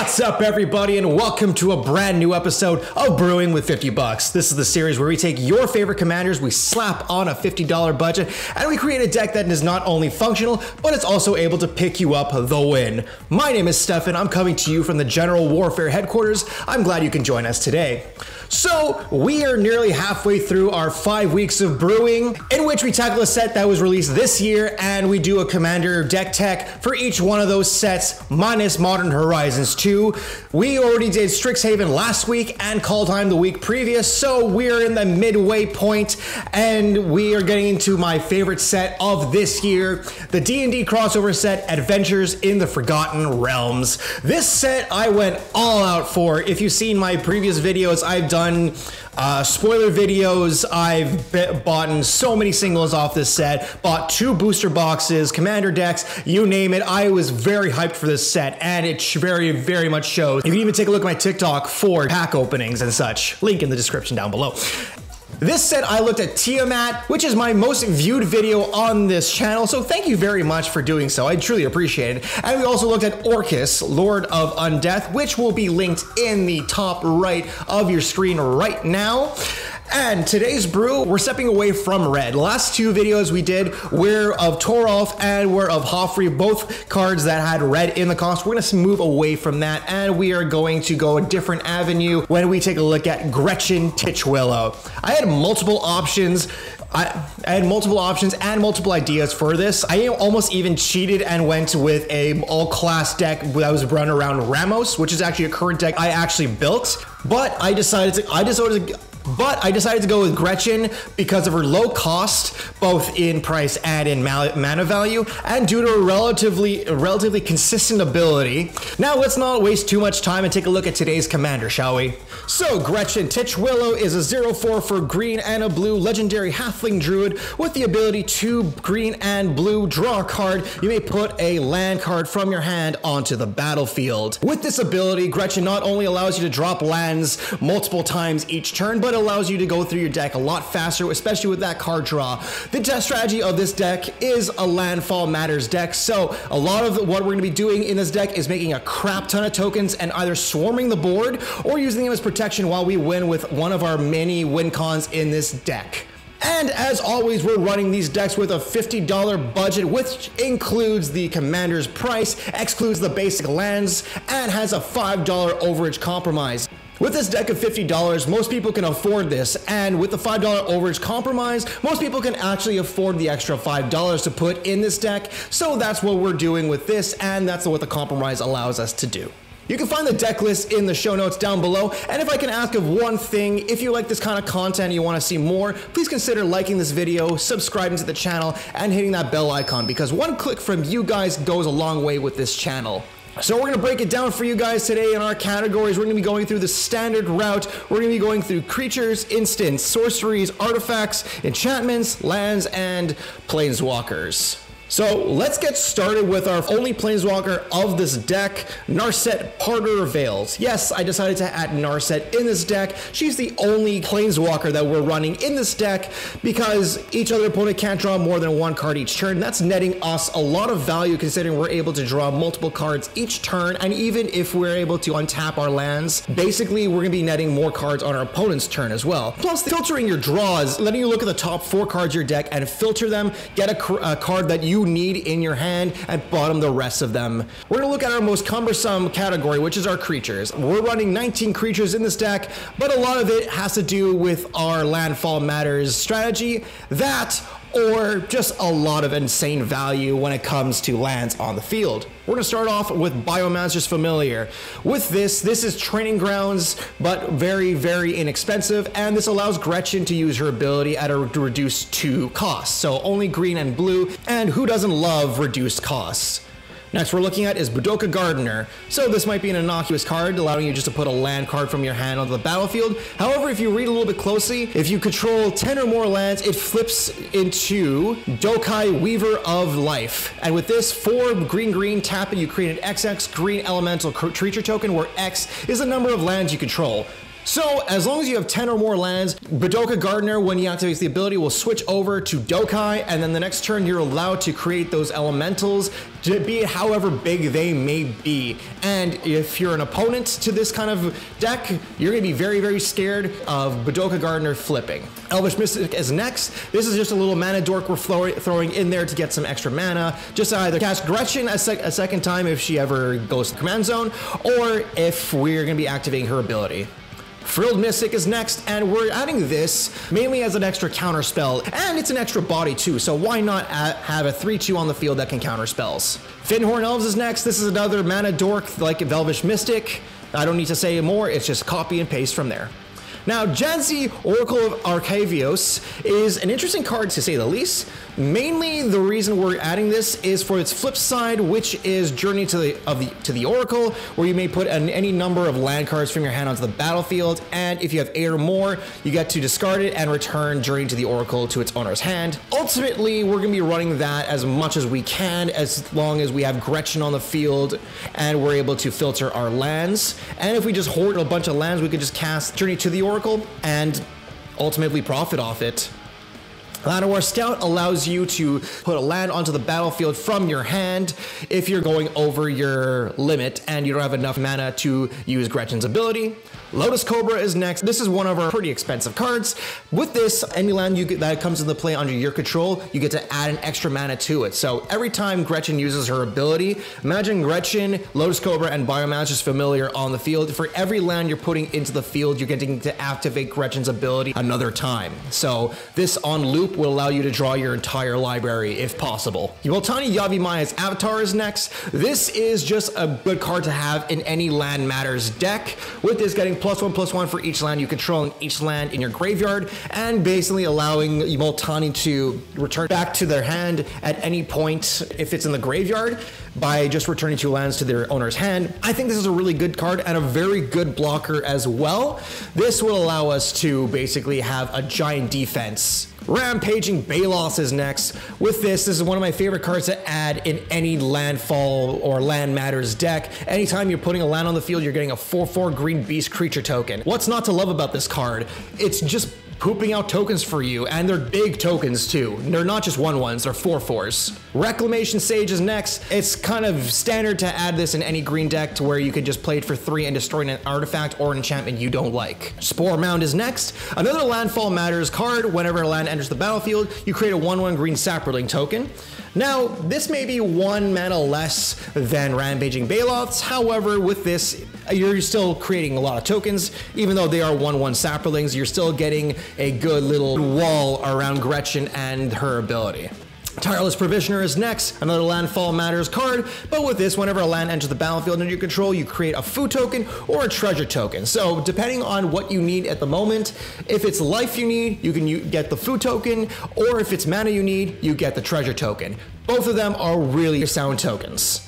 What's up, everybody, and welcome to a brand new episode of Brewing with 50 bucks. This is the series where we take your favorite commanders, we slap on a $50 budget, and we create a deck that is not only functional, but it's also able to pick you up the win. My name is Stefan. I'm coming to you from the General Warfare headquarters. I'm glad you can join us today. So, we are nearly halfway through our 5 weeks of brewing, in which we tackle a set that was released this year, and we do a commander deck tech for each one of those sets, minus Modern Horizons 2. We already did Strixhaven last week and Kaldheim the week previous, so we're in the midway point, and we are getting into my favorite set of this year, the D&D crossover set, Adventures in the Forgotten Realms. This set I went all out for. If you've seen my previous videos, I've done spoiler videos. I've bought so many singles off this set, bought 2 booster boxes, commander decks, you name it. I was very hyped for this set, and it very much shows. You can even take a look at my TikTok for pack openings and such. Link in the description down below. This set, I looked at Tiamat, which is my most viewed video on this channel, so thank you very much for doing so. I truly appreciate it. And we also looked at Orcus, Lord of Undeath, which will be linked in the top right of your screen right now. And today's brew, we're stepping away from red. The last 2 videos we did were of Toralf and were of Hoffrey, both cards that had red in the cost. We're gonna move away from that, and we are going to go a different avenue when we take a look at Gretchen Titchwillow. I had multiple options. I had multiple options and multiple ideas for this. I almost even cheated and went with a all-class deck that was run around Ramos, which is actually a current deck I actually built. But I decided to go with Gretchen because of her low cost, both in price and in mana value, and due to her relatively consistent ability. Now let's not waste too much time and take a look at today's commander, shall we? So Gretchen Titchwillow is a 0/4 for green and a blue legendary halfling druid with the ability to green and blue draw a card. You may put a land card from your hand onto the battlefield. With this ability, Gretchen not only allows you to drop lands multiple times each turn, but allows you to go through your deck a lot faster, especially with that card draw. The deck strategy of this deck is a Landfall Matters deck, so a lot of what we're going to be doing in this deck is making a crap ton of tokens and either swarming the board or using them as protection while we win with one of our many win cons in this deck. And as always, we're running these decks with a $50 budget, which includes the commander's price, excludes the basic lands, and has a $5 overage compromise. With this deck of $50, most people can afford this, and with the $5 overage compromise, most people can actually afford the extra $5 to put in this deck, so that's what we're doing with this, and that's what the compromise allows us to do. You can find the deck list in the show notes down below, and if I can ask of one thing, if you like this kind of content and you want to see more, please consider liking this video, subscribing to the channel, and hitting that bell icon, because one click from you guys goes a long way with this channel. So we're going to break it down for you guys today in our categories. We're going to be going through the standard route. We're going to be going through creatures, instants, sorceries, artifacts, enchantments, lands, and planeswalkers. So let's get started with our only planeswalker of this deck, Narset Parter of Veils. Yes, I decided to add Narset in this deck. She's the only planeswalker that we're running in this deck because each other opponent can't draw more than 1 card each turn. That's netting us a lot of value considering we're able to draw multiple cards each turn, and even if we're able to untap our lands, basically we're going to be netting more cards on our opponent's turn as well. Plus, filtering your draws, letting you look at the top 4 cards of your deck and filter them, get a card that you need in your hand, and bottom the rest of them. We're going to look at our most cumbersome category, which is our creatures. We're running 19 creatures in this deck, but a lot of it has to do with our Landfall Matters strategy, that or just a lot of insane value when it comes to lands on the field. We're going to start off with Biomancer's Familiar. With this is Training Grounds, but very inexpensive, and this allows Gretchen to use her ability at a reduced 2 costs, so only green and blue, and who doesn't love reduced costs? Next we're looking at is Budoka Gardener. So this might be an innocuous card, allowing you just to put a land card from your hand onto the battlefield. However, if you read a little bit closely, if you control 10 or more lands, it flips into Dokai Weaver of Life. And with this, 4 green, tap it, you create an XX green elemental creature token, where X is the number of lands you control. So as long as you have 10 or more lands, Badoka Gardener, when he activates the ability, will switch over to Dokai, and then the next turn you're allowed to create those elementals, be it however big they may be. And if you're an opponent to this kind of deck, you're gonna be very, very scared of Badoka Gardener flipping. Elvish Mystic is next. This is just a little mana dork we're throwing in there to get some extra mana, just to either cast Gretchen a second time if she ever goes to command zone, or if we're gonna be activating her ability. Frilled Mystic is next, and we're adding this mainly as an extra counter spell, and it's an extra body too, so why not have a 3/2 on the field that can counter spells. Finhorn Elves is next. This is another mana dork like Elvish Mystic. I don't need to say more, it's just copy and paste from there. Now, Jadzi, Oracle of Arcavios, is an interesting card to say the least. Mainly the reason we're adding this is for its flip side, which is Journey to the Oracle, where you may put any number of land cards from your hand onto the battlefield, and if you have 8 or more, you get to discard it and return Journey to the Oracle to its owner's hand. Ultimately, we're going to be running that as much as we can, as long as we have Gretchen on the field and we're able to filter our lands. And if we just hoard a bunch of lands, we could just cast Journey to the Oracle and ultimately profit off it. Llanowar Scout allows you to put a land onto the battlefield from your hand if you're going over your limit and you don't have enough mana to use Gretchen's ability. Lotus Cobra is next. This is one of our pretty expensive cards. With this, any land that comes into play under your control, you get to add an extra mana to it. So every time Gretchen uses her ability, imagine Gretchen, Lotus Cobra, and Biomass is familiar on the field. For every land you're putting into the field, you're getting to activate Gretchen's ability another time. So this on loop will allow you to draw your entire library if possible. Yultani Yavimaya's Avatar is next. This is just a good card to have in any Land Matters deck, with this getting +1/+1 for each land you control and each land in your graveyard, and basically allowing Yultani to return back to their hand at any point if it's in the graveyard by just returning 2 lands to their owner's hand. I think this is a really good card and a very good blocker as well. This will allow us to basically have a giant defense. Rampaging Balos is next. With this is one of my favorite cards to add in any Landfall or Land Matters deck. Anytime you're putting a land on the field, you're getting a 4/4 green beast creature token. What's not to love about this card? It's just pooping out tokens for you, and they're big tokens too. They're not just 1/1s, they're 4/4s. Reclamation Sage is next. It's kind of standard to add this in any green deck to where you could just play it for 3 and destroy an artifact or an enchantment you don't like. Spore Mound is next. Another Landfall Matters card. Whenever a land enters the battlefield, you create a 1/1 green Saproling token. Now, this may be 1 mana less than Rampaging Baloths. However, with this, you're still creating a lot of tokens. Even though they are 1/1 Saprolings, you're still getting a good little wall around Gretchen and her ability. Tireless Provisioner is next, another Landfall Matters card, but with this, whenever a land enters the battlefield under your control, you create a food token or a treasure token. So depending on what you need at the moment, if it's life you need, you can get the food token, or if it's mana you need, you get the treasure token. Both of them are really sound tokens.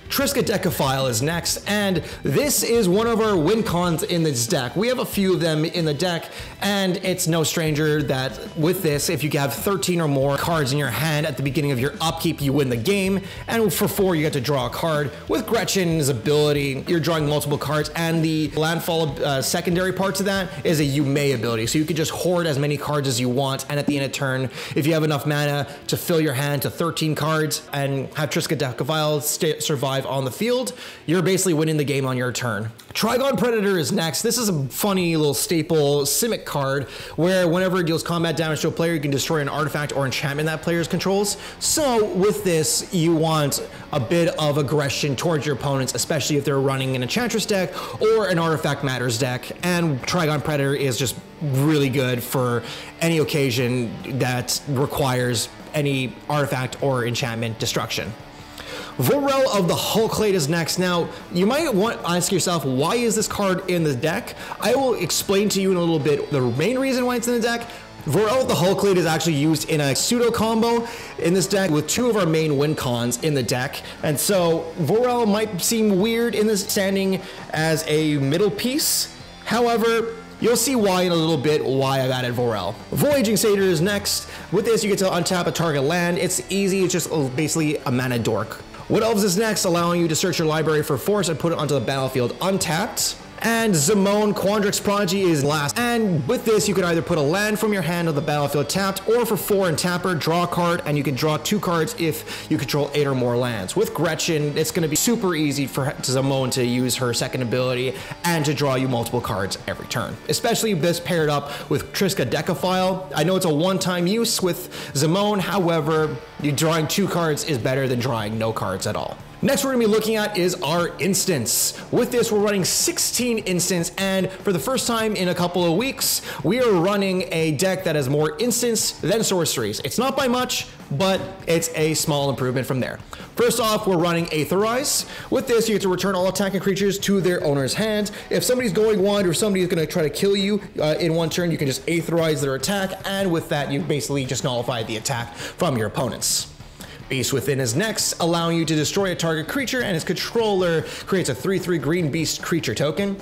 Triskaidekaphile is next, and this is one of our win cons in this deck. We have a few of them in the deck, and it's no stranger that with this, if you have 13 or more cards in your hand at the beginning of your upkeep, you win the game, and for 4, you get to draw a card. With Gretchen's ability, you're drawing multiple cards, and the Landfall secondary part to that is a You May ability, so you can just hoard as many cards as you want, and at the end of turn, if you have enough mana to fill your hand to 13 cards and have Triskaidekaphile survive on the field, you're basically winning the game on your turn. Trigon Predator is next. This is a funny little staple Simic card where whenever it deals combat damage to a player, you can destroy an artifact or enchantment that players controls. So with this, you want a bit of aggression towards your opponents, especially if they're running an Enchantress deck or an Artifact Matters deck, and Trigon Predator is just really good for any occasion that requires any artifact or enchantment destruction. Vorel of the Hulklade is next. Now, you might want to ask yourself, why is this card in the deck? I will explain to you in a little bit the main reason why it's in the deck. Vorel of the Hulklade is actually used in a pseudo combo in this deck with 2 of our main win cons in the deck. And so Vorel might seem weird in this standing as a middle piece. However, you'll see why in a little bit why I've added Vorel. Voyaging Satyr is next. With this, you get to untap a target land. It's easy, it's just basically a mana dork. Wood Elves is next, allowing you to search your library for force and put it onto the battlefield untapped. And Zimone, Quandrix Prodigy is last. And with this, you can either put a land from your hand on the battlefield tapped, or for 4 and tapper, draw a card, and you can draw 2 cards if you control 8 or more lands. With Gretchen, it's going to be super easy for Zimone to use her second ability and to draw you multiple cards every turn. Especially this paired up with Triska Decaphile. I know it's a one-time use with Zimone, however, drawing 2 cards is better than drawing no cards at all. Next we're going to be looking at is our instants. With this, we're running 16 instants, and for the first time in a couple of weeks, we are running a deck that has more instants than sorceries. It's not by much, but it's a small improvement from there. First off, we're running Aetherize. With this, you get to return all attacking creatures to their owner's hand. If somebody's going wide or somebody's going to try to kill you in one turn, you can just Aetherize their attack, and with that, you basically just nullify the attack from your opponents. Beast Within is next, allowing you to destroy a target creature, and its controller creates a 3/3 green beast creature token.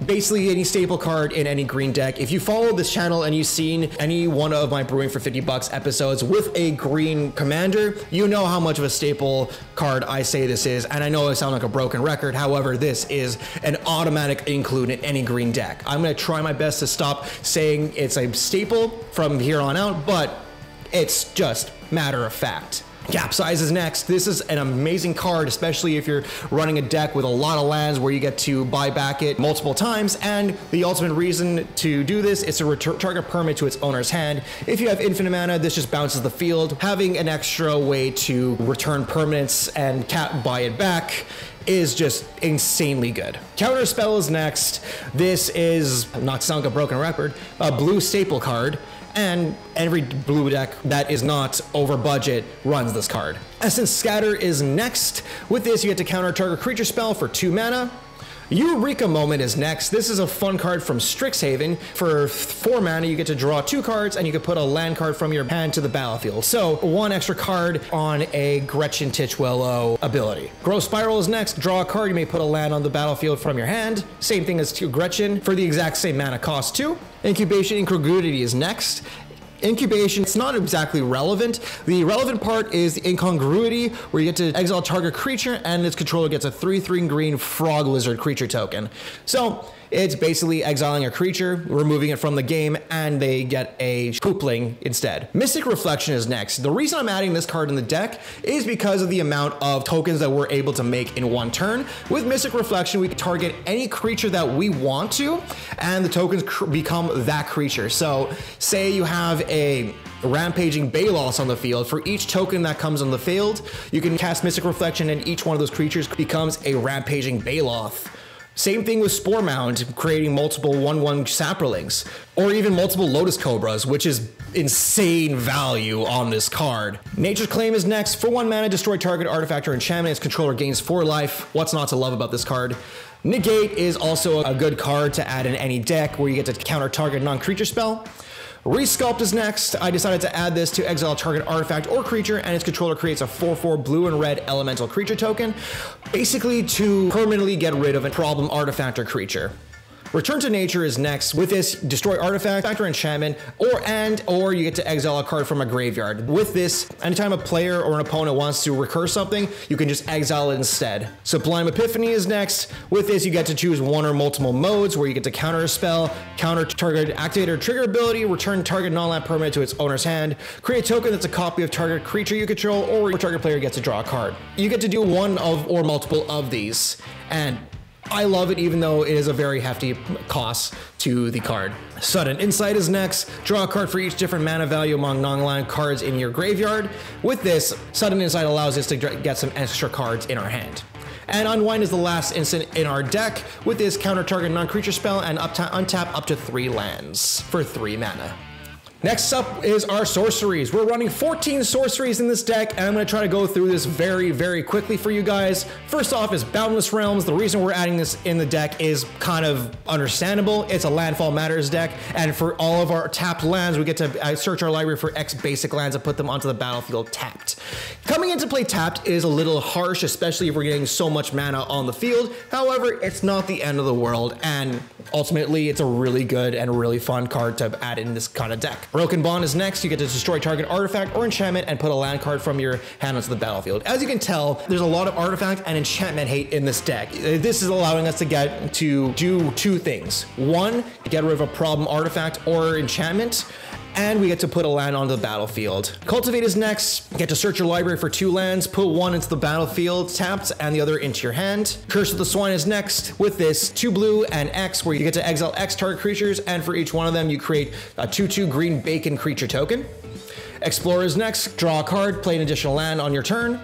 Basically any staple card in any green deck. If you follow this channel and you've seen any one of my Brewing for 50 bucks episodes with a green commander, you know how much of a staple card I say this is, and I know I sound like a broken record, however, this is an automatic include in any green deck. I'm going to try my best to stop saying it's a staple from here on out, but it's just matter of fact. Capsize is next. This is an amazing card, especially if you're running a deck with a lot of lands where you get to buy back it multiple times, and the ultimate reason to do this is to return target permanent to its owner's hand. If you have infinite mana, this just bounces the field. Having an extra way to return permanents and buy it back is just insanely good. Counter Spell is next. This is, not to sound like a broken record, a blue staple card, and every blue deck that is not over budget runs this card. Essence Scatter is next. With this, you get to counter target creature spell for 2 mana. Eureka Moment is next. This is a fun card from Strixhaven. For 4 mana, you get to draw 2 cards, and you can put a land card from your hand to the battlefield. So 1 extra card on a Gretchen Titchwillow ability. Growth Spiral is next. Draw a card. You may put a land on the battlefield from your hand. Same thing as to Gretchen for the exact same mana cost too. Incubation Incongruity is next. Incubation, it's not exactly relevant. The relevant part is the incongruity, where you get to exile target creature and its controller gets a 3/3 green frog lizard creature token. So it's basically exiling a creature, removing it from the game, and they get a poopling instead. Mystic Reflection is next. The reason I'm adding this card in the deck is because of the amount of tokens that we're able to make in one turn. With Mystic Reflection, we can target any creature that we want to, and the tokens become that creature. So say you have a Rampaging Balos on the field. For each token that comes on the field, you can cast Mystic Reflection, and each one of those creatures becomes a Rampaging Baloth. Same thing with Spore Mound, creating multiple 1/1 Saprolings, or even multiple Lotus Cobras, which is insane value on this card. Nature's Claim is next. For 1 mana, destroy target artifact or enchantment. Its controller gains 4 life. What's not to love about this card? Negate is also a good card to add in any deck where you get to counter target non-creature spell. Resculpt is next. I decided to add this to exile target artifact or creature, and its controller creates a 4/4 blue and red elemental creature token, basically to permanently get rid of a problem artifact or creature. Return to Nature is next. With this, destroy artifact or enchantment, or you get to exile a card from a graveyard. With this, anytime a player or an opponent wants to recur something, you can just exile it instead. Sublime Epiphany is next. With this, you get to choose 1 or multiple modes where you get to counter a spell, counter target activate or trigger ability, return target non-land permanent to its owner's hand, create a token that's a copy of target creature you control, or your target player gets to draw a card. You get to do 1 of or multiple of these, and I love it, even though it is a very hefty cost to the card. Sudden Insight is next. Draw a card for each different mana value among non-land cards in your graveyard. With this, Sudden Insight allows us to get some extra cards in our hand. And Unwind is the last instant in our deck. With this, counter target non-creature spell and untap up to 3 lands for 3 mana. Next up is our sorceries. We're running 14 sorceries in this deck, and I'm going to try to go through this very, very quickly for you guys. First off is Boundless Realms. The reason we're adding this in the deck is kind of understandable. It's a Landfall Matters deck, and for all of our tapped lands, we get to search our library for X basic lands and put them onto the battlefield tapped. Coming into play tapped is a little harsh, especially if we're getting so much mana on the field. However, it's not the end of the world, and ultimately, it's a really good and really fun card to add in this kind of deck. Broken Bond is next. You get to destroy target artifact or enchantment and put a land card from your hand onto the battlefield. As you can tell, there's a lot of artifact and enchantment hate in this deck. This is allowing us to get to do two things. One, get rid of a problem artifact or enchantment, and we get to put a land onto the battlefield. Cultivate is next. You get to search your library for 2 lands, put one into the battlefield tapped and the other into your hand. Curse of the Swine is next. With this, 2 blue and X, where you get to exile X target creatures, and for each one of them you create a 2/2 green bacon creature token. Explorer is next. Draw a card, play an additional land on your turn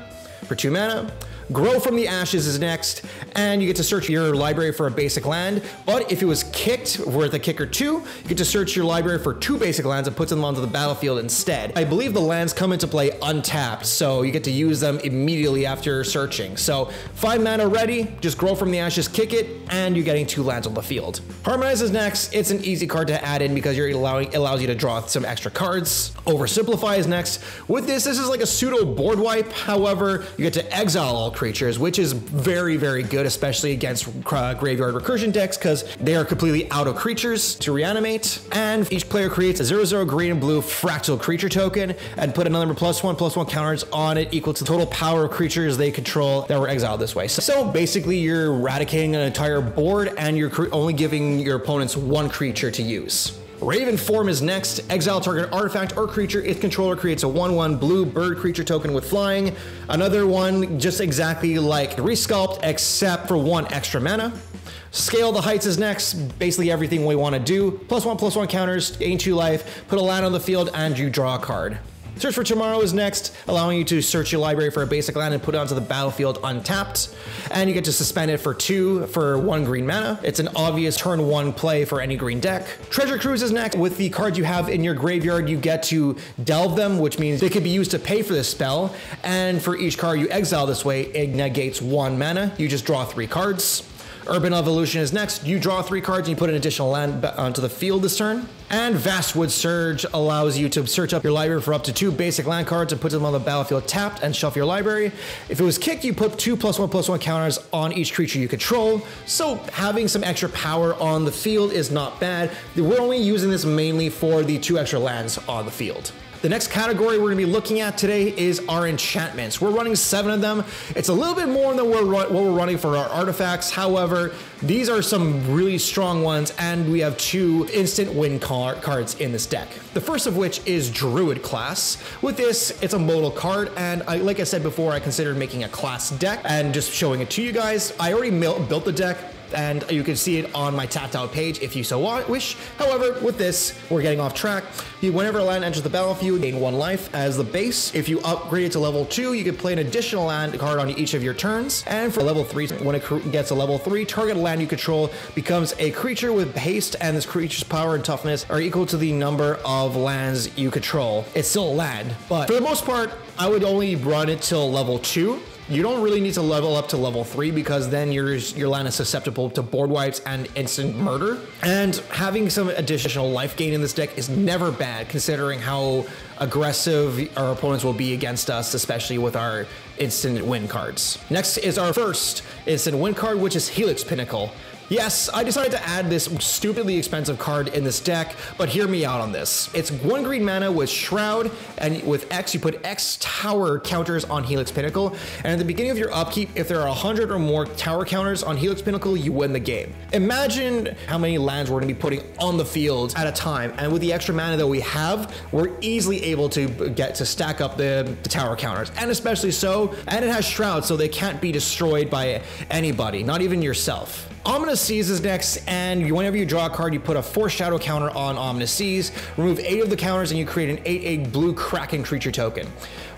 for 2 mana. Grow from the Ashes is next, and you get to search your library for a basic land, but if it was kicked worth a kicker 2, you get to search your library for 2 basic lands and put them onto the battlefield instead. I believe the lands come into play untapped, so you get to use them immediately after searching. So 5 mana ready, just grow from the Ashes, kick it, and you're getting 2 lands on the field. Harmonize is next. It's an easy card to add in because it allows you to draw some extra cards. Oversimplify is next. With this is like a pseudo board wipe. However, you get to exile all creatures, which is very, very good, especially against graveyard recursion decks because they are completely out of creatures to reanimate. And each player creates a 0/0 green and blue fractal creature token and put another +1/+1 counters on it equal to the total power of creatures they control that were exiled this way. So basically you're eradicating an entire board and you're only giving your opponents 1 creature to use. Raven Form is next. Exile target artifact or creature. Its controller creates a 1/1 blue bird creature token with flying. Another one just exactly like Resculpt, except for 1 extra mana. Scale the Heights is next. Basically everything we want to do. +1/+1 counters, gain 2 life, put a land on the field, and you draw a card. Search for Tomorrow is next, allowing you to search your library for a basic land and put it onto the battlefield untapped. And you get to suspend it for 2 for 1 green mana. It's an obvious turn 1 play for any green deck. Treasure Cruise is next. With the cards you have in your graveyard, you get to delve them, which means they could be used to pay for this spell. And for each card you exile this way, it negates 1 mana. You just draw 3 cards. Urban Evolution is next. You draw 3 cards and you put an additional land onto the field this turn. And Vastwood Surge allows you to search up your library for up to 2 basic land cards and put them on the battlefield tapped and shuffle your library. If it was kicked, you put 2 +1/+1 counters on each creature you control. So having some extra power on the field is not bad. We're only using this mainly for the 2 extra lands on the field. The next category we're going to be looking at today is our enchantments. We're running 7 of them. It's a little bit more than what we're running for our artifacts. However, these are some really strong ones, and we have 2 instant win cards in this deck. The first of which is Druid class. With this, it's a modal card, and like I said before, I considered making a class deck and just showing it to you guys. I already built the deck, and you can see it on my tapped out page if you so wish. However, with this, we're getting off track. Whenever a land enters the battlefield, gain 1 life as the base. If you upgrade it to level 2, you can play an additional land card on each of your turns. And for level 3, when it gets a level 3, target land you control becomes a creature with haste, and this creature's power and toughness are equal to the number of lands you control. It's still a land, but for the most part, I would only run it till level 2. You don't really need to level up to level 3 because then your land is susceptible to board wipes and instant murder. And having some additional life gain in this deck is never bad, considering how aggressive our opponents will be against us, especially with our instant win cards. Next is our first instant win card, which is Helix Pinnacle. Yes, I decided to add this stupidly expensive card in this deck, but hear me out on this. It's 1 green mana with Shroud, and with X, you put X tower counters on Helix Pinnacle, and at the beginning of your upkeep, if there are 100 or more tower counters on Helix Pinnacle, you win the game. Imagine how many lands we're going to be putting on the field at a time, and with the extra mana that we have, we're easily able to get to stack up the tower counters, and especially so, and it has Shroud, so they can't be destroyed by anybody, not even yourself. Ominous Seas is next, and whenever you draw a card, you put a Force Shadow counter on Ominous Seas, remove 8 of the counters, and you create an 8/8 blue Kraken creature token.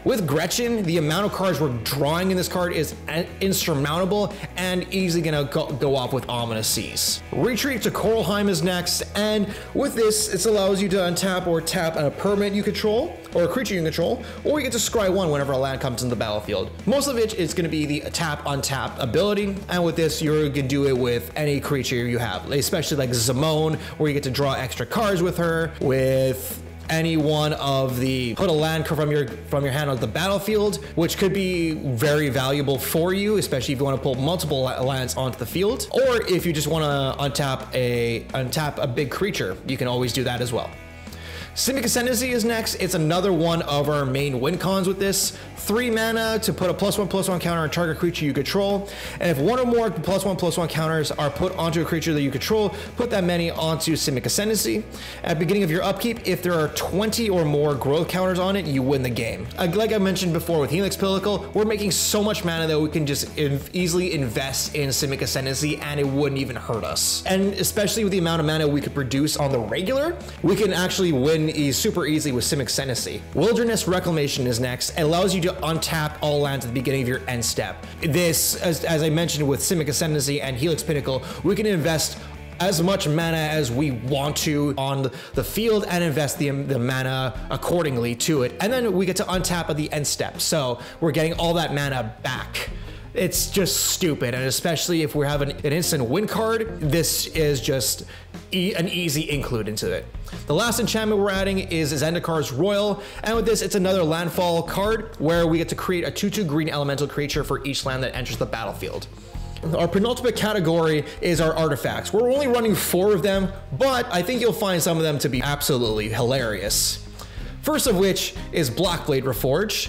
With Gretchen, the amount of cards we're drawing in this card is insurmountable and easily gonna go off with Ominous Seas. Retreat to Coralheim is next, and with this, it allows you to untap or tap a permanent you control, or a creature you control, or you get to scry 1 whenever a land comes into the battlefield. Most of it is gonna be the tap untap ability, and with this, you're gonna do it with any creature you have, especially like Zimone, where you get to draw extra cards with her, with any one of the put a land from your hand on the battlefield, which could be very valuable for you, especially if you want to pull multiple lands onto the field, or if you just want to untap a big creature, you can always do that as well. Simic Ascendancy is next. It's another one of our main win cons with this. 3 mana to put a +1/+1 counter on target creature you control. And if one or more +1/+1 counters are put onto a creature that you control, put that many onto Simic Ascendancy. At the beginning of your upkeep, if there are 20 or more growth counters on it, you win the game. Like I mentioned before with Helix Pinnacle, we're making so much mana that we can just easily invest in Simic Ascendancy and it wouldn't even hurt us. And especially with the amount of mana we could produce on the regular, we can actually win super easily with Simic Ascendancy. Wilderness Reclamation is next. It allows you to untap all lands at the beginning of your end step. This, as I mentioned with Simic Ascendancy and Helix Pinnacle, we can invest as much mana as we want to on the field and invest the mana accordingly to it. And then we get to untap at the end step. So we're getting all that mana back. It's just stupid, and especially if we have an instant win card, this is just an easy include into it. The last enchantment we're adding is Zendikar's Royal, and with this, it's another Landfall card where we get to create a 2/2 green elemental creature for each land that enters the battlefield. Our penultimate category is our artifacts. We're only running 4 of them, but I think you'll find some of them to be absolutely hilarious. First of which is Blackblade Reforge.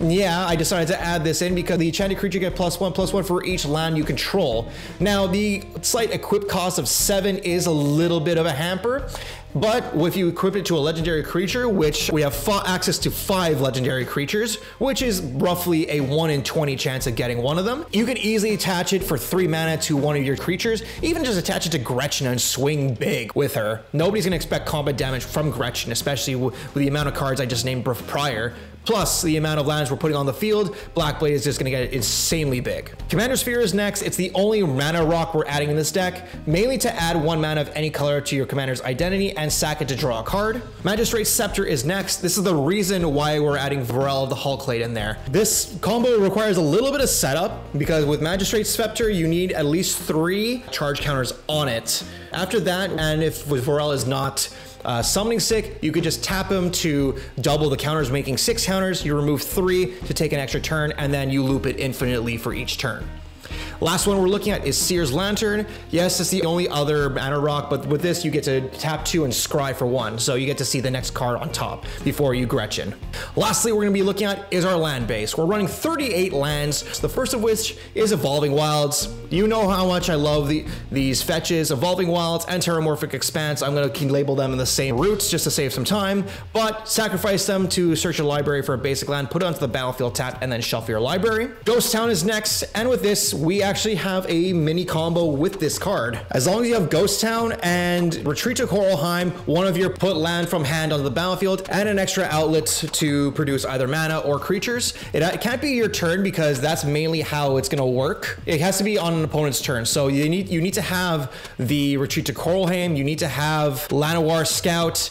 Yeah, I decided to add this in because the enchanted creature get +1/+1 for each land you control. Now, the slight equip cost of 7 is a little bit of a hamper, but if you equip it to a legendary creature, which we have access to 5 legendary creatures, which is roughly a 1 in 20 chance of getting one of them, you can easily attach it for 3 mana to one of your creatures, even just attach it to Gretchen and swing big with her. Nobody's gonna expect combat damage from Gretchen, especially with the amount of cards I just named prior. Plus the amount of lands we're putting on the field, Blackblade is just gonna get insanely big. Commander Sphere is next. It's the only mana rock we're adding in this deck, mainly to add 1 mana of any color to your commander's identity and sack it to draw a card. Magistrate's Scepter is next. This is the reason why we're adding Varel of the Hulklade in there. This combo requires a little bit of setup because with Magistrate's Scepter, you need at least 3 charge counters on it. After that, and if Varel is not summoning sick, you could just tap him to double the counters, making 6 counters. You remove 3 to take an extra turn, and then you loop it infinitely for each turn. Last one we're looking at is Seer's Lantern. Yes, it's the only other mana rock, but with this you get to tap 2 and scry for 1, so you get to see the next card on top before you Gretchen. Lastly, we're going to be looking at is our land base. We're running 38 lands, the first of which is Evolving Wilds. You know how much I love these fetches, Evolving Wilds and Terramorphic Expanse. I'm going to label them in the same routes just to save some time, but sacrifice them to search your library for a basic land, put it onto the battlefield, tap, and then shuffle your library. Ghost Town is next, and with this, we actually have a mini combo with this card. As long as you have Ghost Town and Retreat to Coralheim, one of your put land from hand onto the battlefield, and an extra outlet to produce either mana or creatures. It can't be your turn because that's mainly how it's going to work. It has to be on an opponent's turn. So you need to have the Retreat to Coralheim, you need to have Llanowar Scout,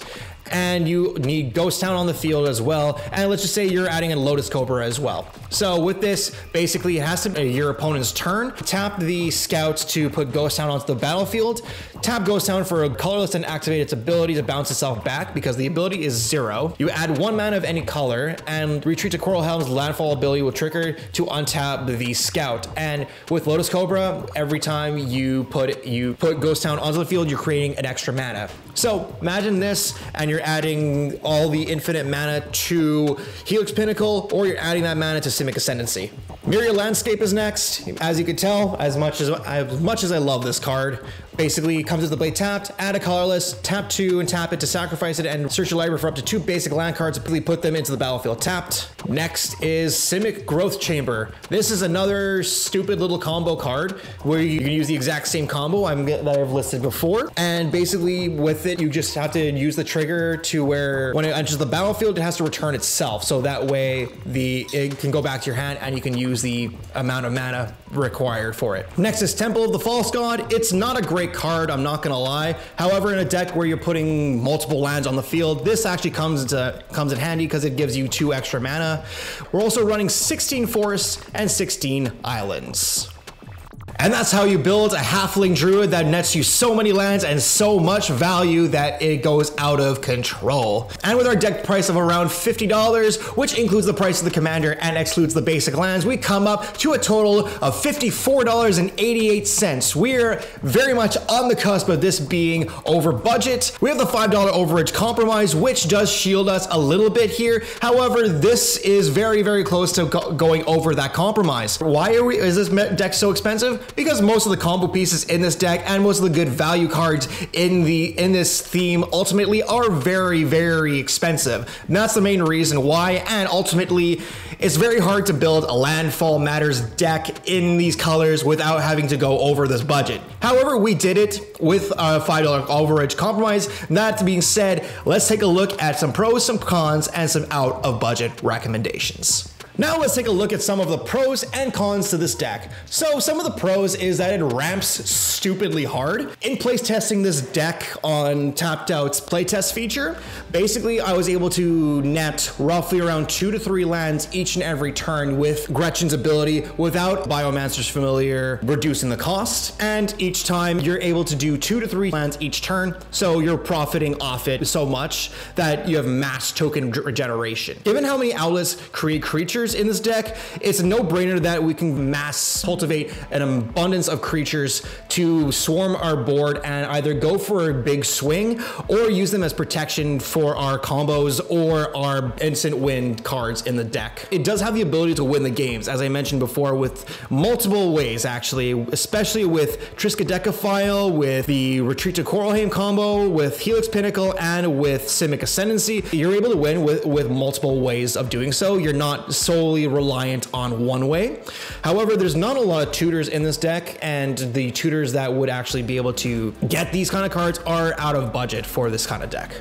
and you need Ghost Town on the field as well. And let's just say you're adding a Lotus Cobra as well. So with this, basically it has to be your opponent's turn. Tap the scouts to put Ghost Town onto the battlefield. Tap Ghost Town for a colorless and activate its ability to bounce itself back because the ability is 0. You add 1 mana of any color, and Retreat to Coralheim's Landfall ability will trigger to untap the scout. And with Lotus Cobra, every time you put Ghost Town onto the field, you're creating an extra mana. So imagine this, and you're adding all the infinite mana to Helix Pinnacle, or you're adding that mana to Simic Ascendancy. Myriad Landscape is next. As you can tell, as much as I love this card, basically it comes with the blade tapped, add a colorless, tap 2 and tap it to sacrifice it and search your library for up to 2 basic land cards to quickly put them into the battlefield tapped. Next is Simic Growth Chamber. This is another stupid little combo card where you can use the exact same combo that I've listed before, and basically with it you just have to use the trigger to where when it enters the battlefield it has to return itself, so that way it can go back to your hand and you can use the amount of mana required for it. Next is Temple of the False God. It's not a great card, I'm not gonna lie. However, in a deck where you're putting multiple lands on the field, this actually comes in handy because it gives you 2 extra mana. We're also running 16 forests and 16 islands. And that's how you build a halfling druid that nets you so many lands and so much value that it goes out of control. And with our deck price of around $50, which includes the price of the commander and excludes the basic lands, we come up to a total of $54.88. We're very much on the cusp of this being over budget. We have the $5 overage compromise, which does shield us a little bit here. However, this is very, very close to going over that compromise. Why is this deck so expensive? Because most of the combo pieces in this deck and most of the good value cards in this theme ultimately are very, very expensive. And that's the main reason why, and ultimately it's very hard to build a Landfall Matters deck in these colors without having to go over this budget. However, we did it with a $5 overage compromise. That being said, let's take a look at some pros, some cons, and some out of budget recommendations. Now let's take a look at some of the pros and cons to this deck. So some of the pros is that it ramps stupidly hard. In place testing this deck on Tapped Out's playtest feature, basically I was able to net roughly around 2 to 3 lands each and every turn with Gretchen's ability without Biomancer's Familiar reducing the cost. And each time you're able to do 2 to 3 lands each turn, so you're profiting off it so much that you have mass token regeneration. Given how many outlets create creatures in this deck, it's a no-brainer that we can mass cultivate an abundance of creatures to swarm our board and either go for a big swing or use them as protection for our combos or our instant win cards in the deck. It does have the ability to win the games, as I mentioned before, with multiple ways actually, especially with Triskaidekaphile, with the Retreat to Coralheim combo, with Helix Pinnacle, and with Simic Ascendancy. You're able to win with multiple ways of doing so. You're not solely reliant on one way. However, there's not a lot of tutors in this deck, and the tutors that would actually be able to get these kind of cards are out of budget for this kind of deck.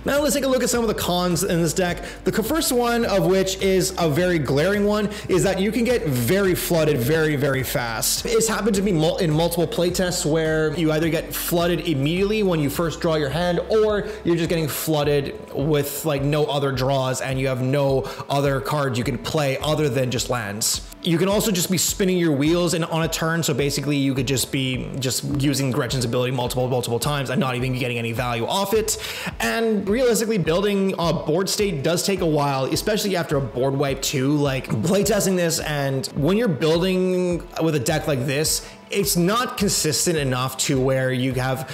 Now let's take a look at some of the cons in this deck. The first one of which is a very glaring one is that you can get very flooded very, very fast. It's happened to me in multiple playtests where you either get flooded immediately when you first draw your hand, or you're just getting flooded with like no other draws and you have no other cards you can play other than just lands. You can also just be spinning your wheels on a turn, so basically you could just be using Gretchen's ability multiple times and not even getting any value off it. And realistically, building a board state does take a while, especially after a board wipe too. Like playtesting this, and when you're building with a deck like this, it's not consistent enough to where you have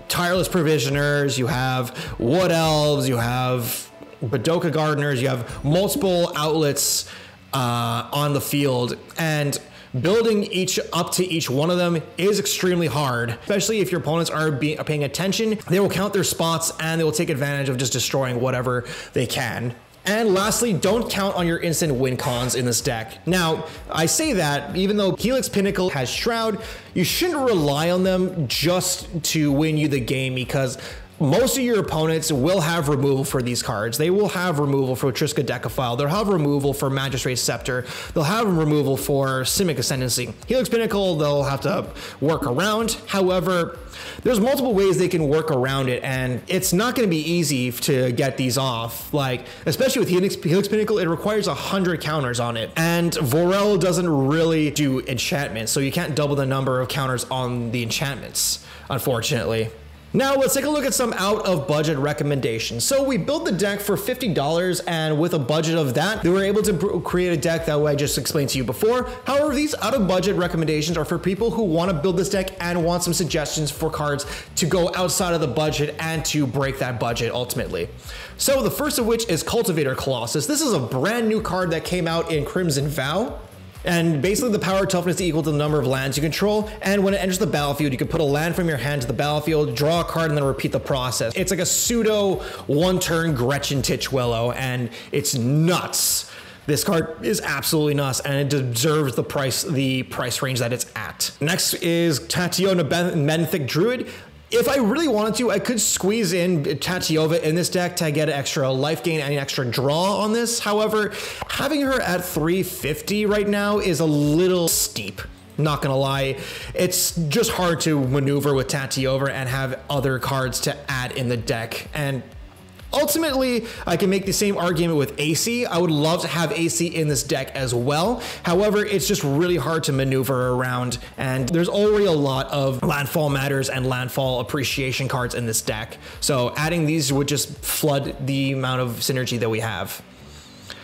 Tireless Provisioners, you have Wood Elves, you have Badoka Gardeners, you have multiple outlets on the field, and building up to each one of them is extremely hard, especially if your opponents are paying attention. They will count their spots and they will take advantage of just destroying whatever they can. And lastly, don't count on your instant win cons in this deck. Now, I say that even though Helix Pinnacle has Shroud, you shouldn't rely on them just to win you the game, because most of your opponents will have removal for these cards. They will have removal for Triskaidekaphile. They'll have removal for Magistrate's Scepter. They'll have removal for Simic Ascendancy. Helix Pinnacle, they'll have to work around. However, there's multiple ways they can work around it, and it's not going to be easy to get these off. Like, especially with Helix Pinnacle, it requires 100 counters on it. And Vorel doesn't really do enchantments, so you can't double the number of counters on the enchantments, unfortunately. Now let's take a look at some out of budget recommendations. So we built the deck for $50, and with a budget of that, we were able to create a deck that I just explained to you before. However, these out of budget recommendations are for people who want to build this deck and want some suggestions for cards to go outside of the budget and to break that budget ultimately. So the first of which is Cultivator Colossus. This is a brand new card that came out in Crimson Vow. And basically the power toughness is equal to the number of lands you control, and when it enters the battlefield, you can put a land from your hand to the battlefield, draw a card, and then repeat the process. It's like a pseudo one-turn Gretchen Titchwillow, and it's nuts. This card is absolutely nuts, and it deserves the price range that it's at. Next is Tationa Benthic Druid. If I really wanted to, I could squeeze in Tatiova in this deck to get an extra life gain and an extra draw on this. However, having her at 350 right now is a little steep. Not gonna lie, it's just hard to maneuver with Tatiova and have other cards to add in the deck. And Ultimately, I can make the same argument with AC. I would love to have AC in this deck as well. However, it's just really hard to maneuver around, and there's already a lot of Landfall Matters and Landfall Appreciation cards in this deck. So adding these would just flood the amount of synergy that we have.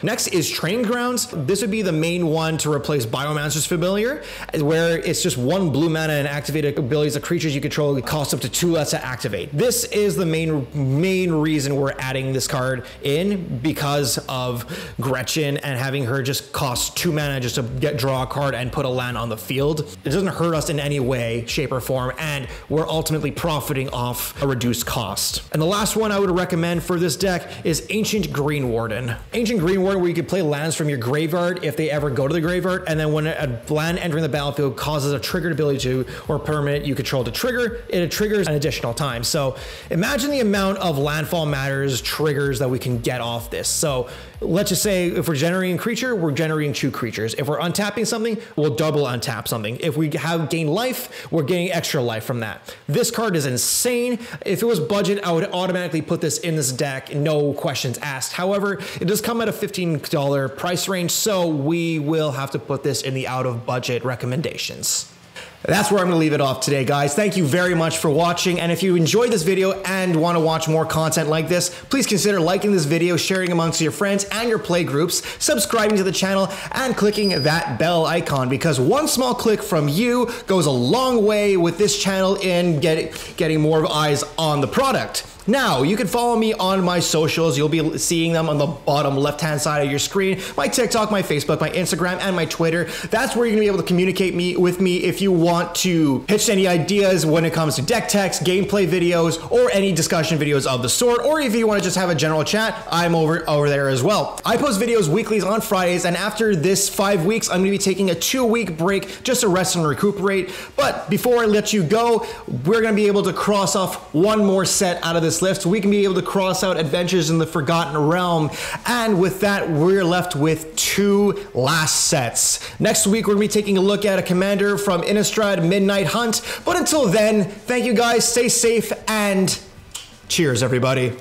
Next is Training Grounds. This would be the main one to replace Biomancer's Familiar, where it's just 1 blue mana and activated abilities of creatures you control. It costs up to 2 less to activate. This is the main reason we're adding this card in, because of Gretchen and having her just cost 2 mana just to draw a card and put a land on the field. It doesn't hurt us in any way, shape, or form, and we're ultimately profiting off a reduced cost. And the last one I would recommend for this deck is Ancient Green Warden. Ancient Green Warden, where you could play lands from your graveyard if they ever go to the graveyard, and then when a land entering the battlefield causes a triggered ability to, or permanent you control to trigger, it triggers an additional time. So imagine the amount of Landfall Matters triggers that we can get off this. So let's just say if we're generating a creature, we're generating 2 creatures. If we're untapping something, we'll double untap something. If we have gain life, we're getting extra life from that. This card is insane. If it was budget, I would automatically put this in this deck, no questions asked. However, it does come at a $15 price range, so we will have to put this in the out of budget recommendations. That's where I'm going to leave it off today, guys. Thank you very much for watching, and if you enjoyed this video and want to watch more content like this, please consider liking this video, sharing amongst your friends and your play groups, subscribing to the channel, and clicking that bell icon, because one small click from you goes a long way with this channel in getting more eyes on the product. Now, you can follow me on my socials. You'll be seeing them on the bottom left-hand side of your screen. My TikTok, my Facebook, my Instagram, and my Twitter. That's where you're gonna be able to communicate with me if you want to pitch any ideas when it comes to deck text, gameplay videos, or any discussion videos of the sort, or if you wanna just have a general chat, I'm over there as well. I post videos weekly on Fridays, and after this 5 weeks, I'm gonna be taking a 2-week break just to rest and recuperate. But before I let you go, we're gonna be able to cross off one more set out of this list. So we can be able to cross out Adventures in the Forgotten Realm, and with that we're left with 2 last sets. Next week we're going to be taking a look at a commander from Innistrad, Midnight Hunt, but until then, thank you guys, stay safe, and cheers everybody.